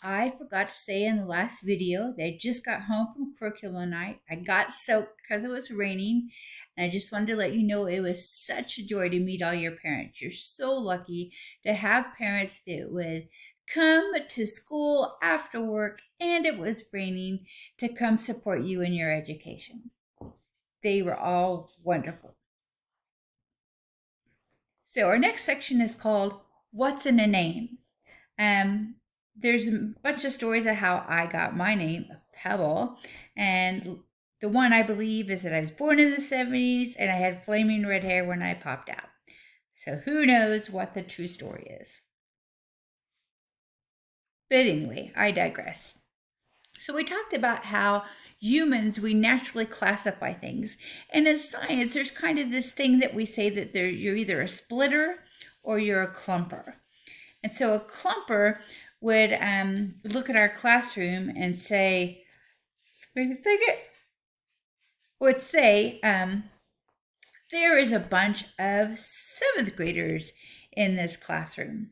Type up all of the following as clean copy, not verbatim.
I forgot to say in the last video that I just got home from curriculum night. I got soaked because it was raining, and I just wanted to let you know it was such a joy to meet all your parents. You're so lucky to have parents that would come to school after work and it was raining to come support you in your education. They were all wonderful. So our next section is called What's in a Name? There's a bunch of stories of how I got my name, Pebble. And the one I believe is that I was born in the 70s and I had flaming red hair when I popped out. So who knows what the true story is. But anyway, I digress. So we talked about how humans, we naturally classify things. And in science, there's kind of this thing that we say that you're either a splitter or you're a clumper. And so a clumper would look at our classroom and say, there is a bunch of seventh graders in this classroom.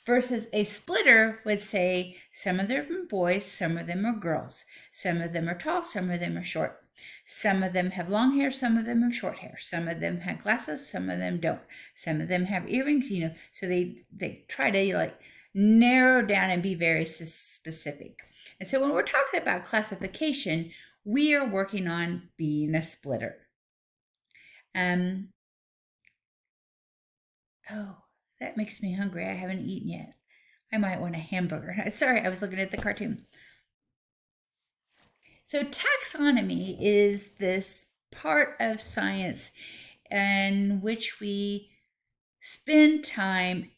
Versus a splitter would say, some of them are boys, some of them are girls. Some of them are tall, some of them are short. Some of them have long hair, some of them have short hair. Some of them have glasses, some of them don't. Some of them have earrings, so they try to narrow down and be very specific. And so when we're talking about classification, we are working on being a splitter. That makes me hungry. I haven't eaten yet. I might want a hamburger. Sorry, I was looking at the cartoon. So taxonomy is this part of science in which we spend time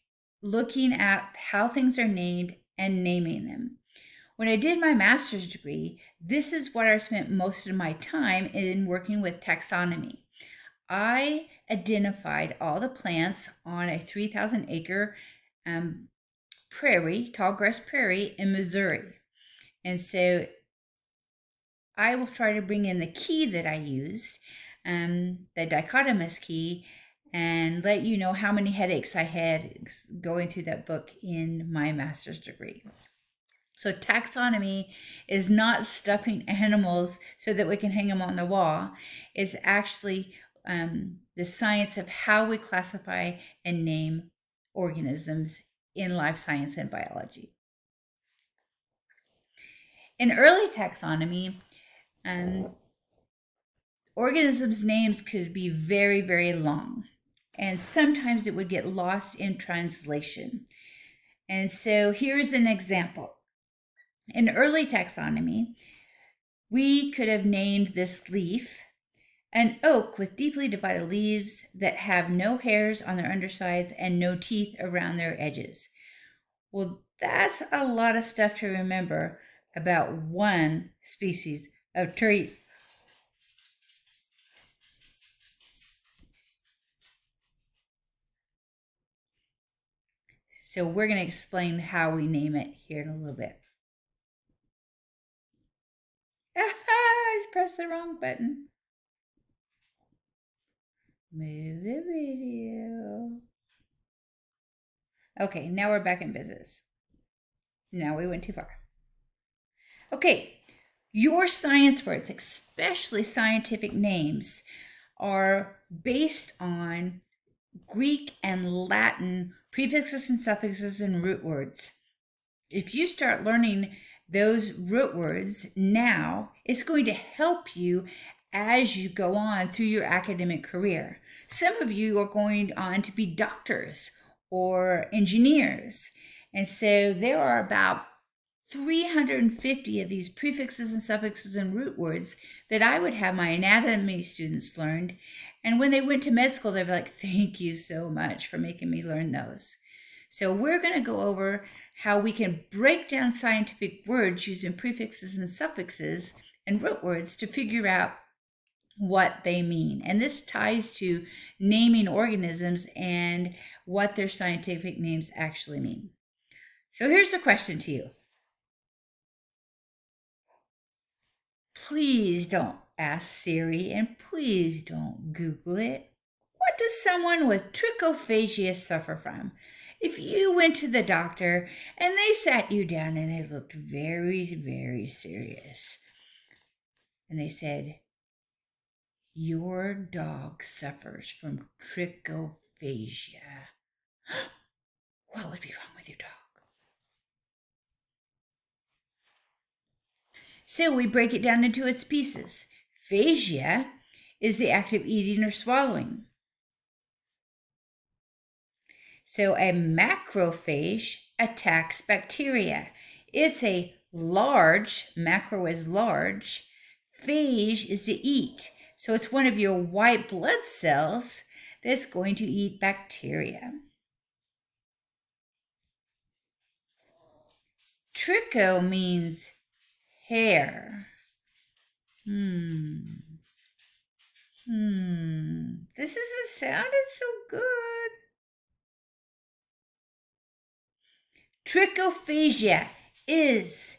looking at how things are named and naming them. When I did my master's degree, this is what I spent most of my time in working with taxonomy. I identified all the plants on a 3,000 acre prairie, tall grass prairie in Missouri. And so I will try to bring in the key that I used, the dichotomous key, and let you know how many headaches I had going through that book in my master's degree. So taxonomy is not stuffing animals so that we can hang them on the wall. It's actually the science of how we classify and name organisms in life science and biology. In early taxonomy, organisms' names could be very, very long, and sometimes it would get lost in translation. And so here's an example. In early taxonomy, we could have named this leaf an oak with deeply divided leaves that have no hairs on their undersides and no teeth around their edges. Well, that's a lot of stuff to remember about one species of tree. So we're going to explain how we name it here in a little bit. I pressed the wrong button. Move the video. Okay, now we're back in business. Now we went too far. Okay, your science words, especially scientific names, are based on Greek and Latin prefixes and suffixes and root words. If you start learning those root words now, it's going to help you as you go on through your academic career. Some of you are going on to be doctors or engineers. And so there are about 350 of these prefixes and suffixes and root words that I would have my anatomy students learn. And when they went to med school, they'd be like, thank you so much for making me learn those. So we're going to go over how we can break down scientific words using prefixes and suffixes and root words to figure out what they mean. And this ties to naming organisms and what their scientific names actually mean. So here's a question to you. Please don't ask Siri and please don't Google it. what does someone with trichophagia suffer from? If you went to the doctor and they sat you down and they looked very, very serious, and they said, your dog suffers from trichophagia, what would be wrong with your dog? So we break it down into its pieces. Phagia is the act of eating or swallowing. So a macrophage attacks bacteria. It's a large, macro is large, phage is to eat. So it's one of your white blood cells that's going to eat bacteria. Tricho means hair. This isn't sounded so good. Trichophagia is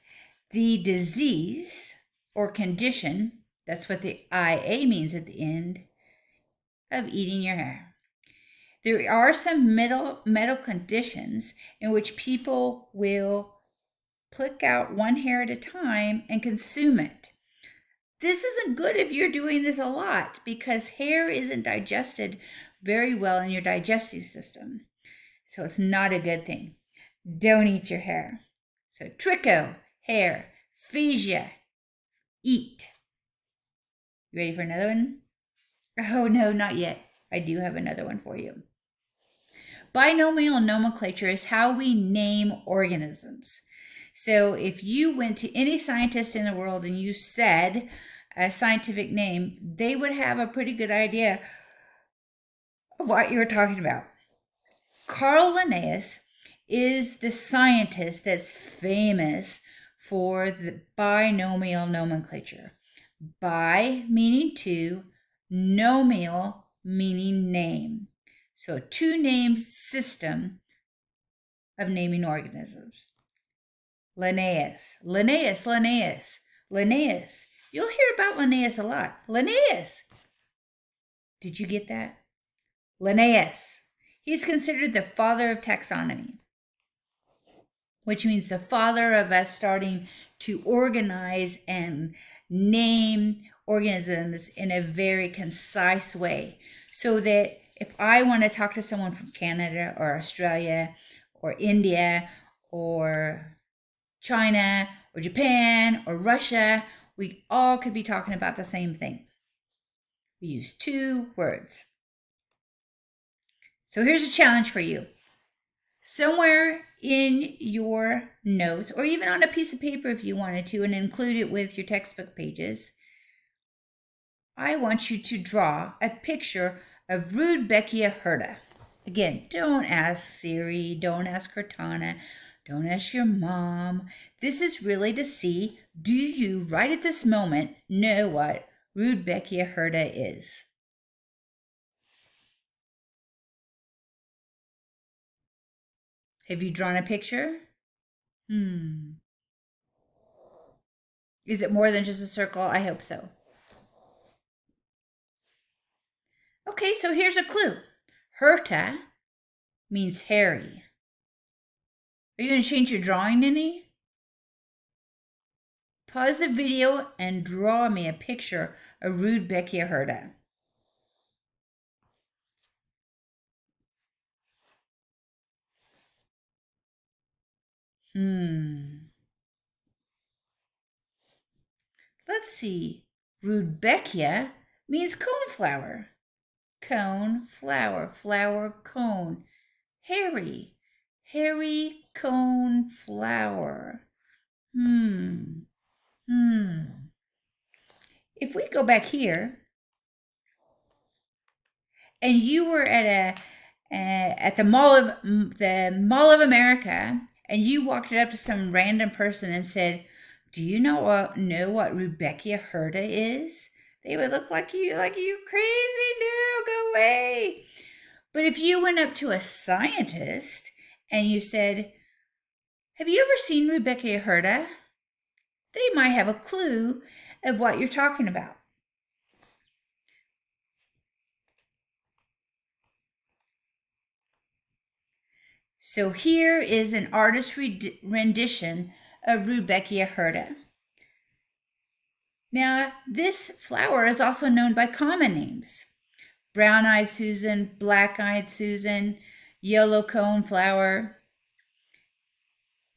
the disease or condition, that's what the IA means at the end, of eating your hair. There are some medical conditions in which people will pluck out one hair at a time and consume it. This isn't good if you're doing this a lot because hair isn't digested very well in your digestive system. So it's not a good thing. Don't eat your hair. So tricho, hair, phagia, eat. You ready for another one? Oh, no, not yet. I do have another one for you. Binomial nomenclature is how we name organisms. So if you went to any scientist in the world and you said a scientific name, they would have a pretty good idea of what you were talking about. Carl Linnaeus is the scientist that's famous for the binomial nomenclature. Bi meaning two, nomial meaning name. So a two-name system of naming organisms. Linnaeus. You'll hear about Linnaeus a lot. Linnaeus. Did you get that? Linnaeus. He's considered the father of taxonomy, which means the father of us starting to organize and name organisms in a very concise way, so that if I want to talk to someone from Canada or Australia or India or China or Japan or Russia, we all could be talking about the same thing. We use two words. So here's a challenge for you. Somewhere in your notes, or even on a piece of paper if you wanted to, and include it with your textbook pages, I want you to draw a picture of Rudbeckia hirta. Again, don't ask Siri, don't ask Cortana, don't ask your mom. This is really to see, do you, right at this moment, know what Rudbeckia hirta is? Have you drawn a picture? Is it more than just a circle? I hope so. Okay, so here's a clue. Hirta means hairy. Are you going to change your drawing any? Pause the video and draw me a picture of Rudbeckia hirta. Let's see. Rudbeckia means coneflower. Cone, flower, flower, cone. Hairy, hairy cone flower. If we go back here, and you were at the Mall of America, and you walked it up to some random person and said, "Do you know what Rudbeckia hirta is?" They would look like you crazy. No, go away. But if you went up to a scientist and you said, "Have you ever seen Rudbeckia hirta?" They might have a clue of what you're talking about. So here is an artist rendition of Rudbeckia hirta. Now, this flower is also known by common names: brown-eyed Susan, black-eyed Susan, yellow cone flower.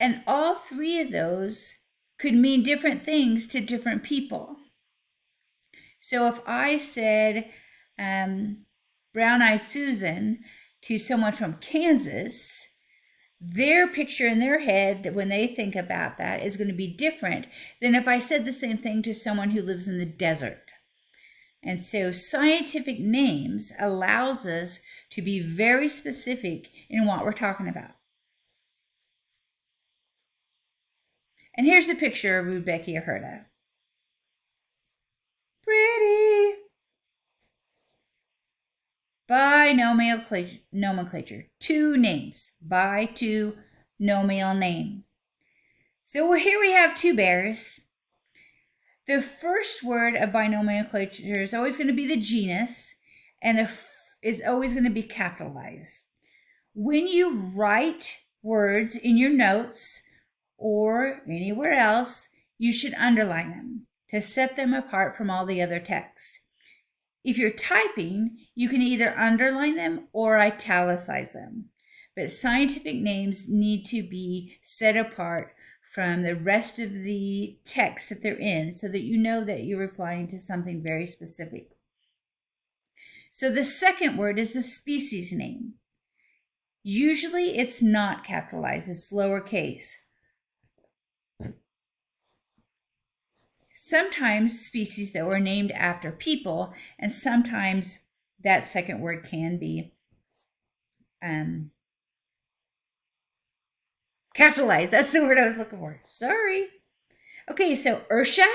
And all three of those could mean different things to different people. So if I said brown-eyed Susan to someone from Kansas, their picture in their head, when they think about that, is going to be different than if I said the same thing to someone who lives in the desert. And so scientific names allows us to be very specific in what we're talking about. And here's a picture of Rudbeckia hirta. Pretty. By nomenclature, two names. By two nominal name. So here we have two bears. The first word of binomenclature is always going to be the genus, and is always going to be capitalized. When you write words in your notes or anywhere else, you should underline them to set them apart from all the other text. If you're typing, you can either underline them or italicize them. But scientific names need to be set apart from the rest of the text that they're in so that you know that you're replying to something very specific. So the second word is the species name. Usually it's not capitalized, it's lowercase. Sometimes species, though, are named after people, and sometimes that second word can be capitalized. That's the word I was looking for. Sorry. Okay, so Ursa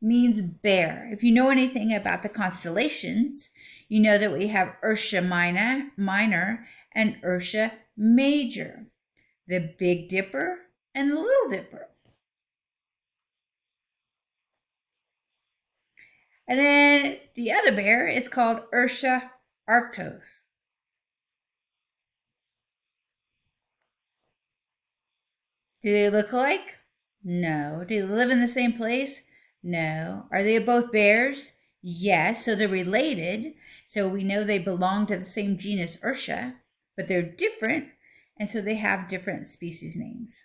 means bear. If you know anything about the constellations, you know that we have Ursa Minor and Ursa Major, the Big Dipper and the Little Dipper. And then the other bear is called Ursa Arctos. Do they look alike? No. Do they live in the same place? No. Are they both bears? Yes. So they're related. So we know they belong to the same genus Ursa, but they're different, and so they have different species names.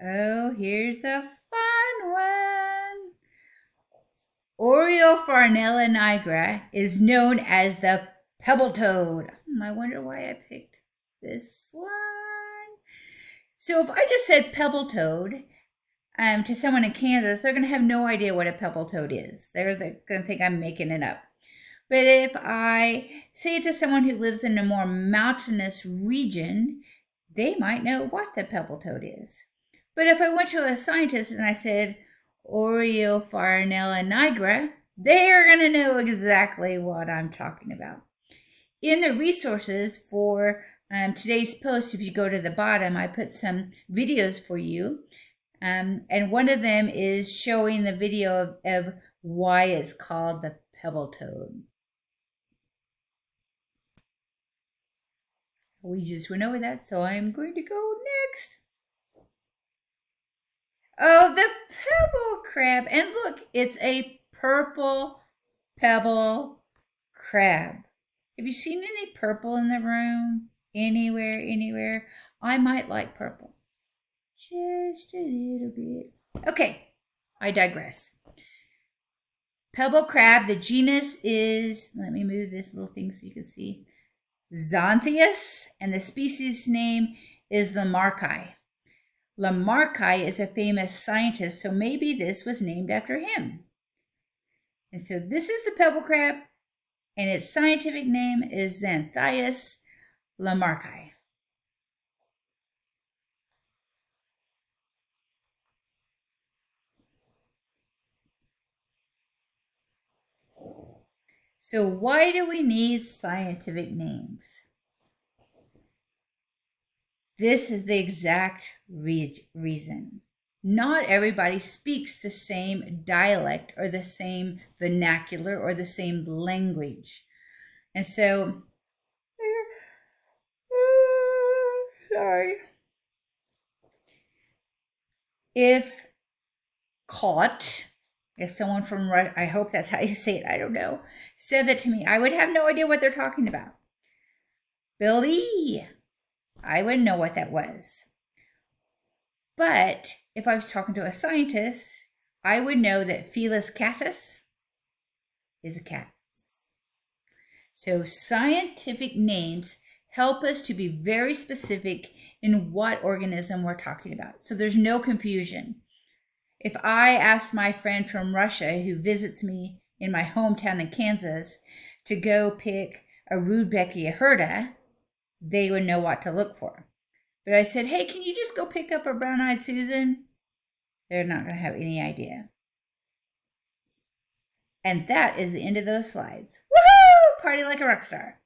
Oh, here's a fun one. Oreofarnella nigra is known as the pebble toad. I wonder why I picked this one. So if I just said pebble toad to someone in Kansas, they're going to have no idea what a pebble toad is. They're going to think I'm making it up. But if I say it to someone who lives in a more mountainous region, they might know what the pebble toad is. But if I went to a scientist and I said Oreofarnella nigra, they are going to know exactly what I'm talking about. In the resources for today's post, if you go to the bottom, I put some videos for you. And one of them is showing the video of why it's called the pebble toad. We just went over that, so I'm going to go next. Oh, the pebble crab. And look, it's a purple pebble crab. Have you seen any purple in the room? Anywhere? I might like purple. Just a little bit. Okay, I digress. Pebble crab, the genus is, let me move this little thing so you can see, Xanthias, and the species name is Lamarcki. Lamarcki is a famous scientist, so maybe this was named after him. And so this is the pebble crab, and its scientific name is Xanthias Lamarcki. So why do we need scientific names? This is the exact reason. Not everybody speaks the same dialect or the same vernacular or the same language. And so Sorry. If caught, if someone from Russia, I hope that's how you say it, I don't know, said that to me, I would have no idea what they're talking about. Billy, I wouldn't know what that was. But if I was talking to a scientist, I would know that Felis catus is a cat. So scientific names help us to be very specific in what organism we're talking about. So there's no confusion. If I ask my friend from Russia who visits me in my hometown in Kansas to go pick a Rudbeckia hirta, they would know what to look for. But I said, hey, can you just go pick up a brown-eyed Susan? They're not going to have any idea. And that is the end of those slides. Woohoo! Party like a rock star.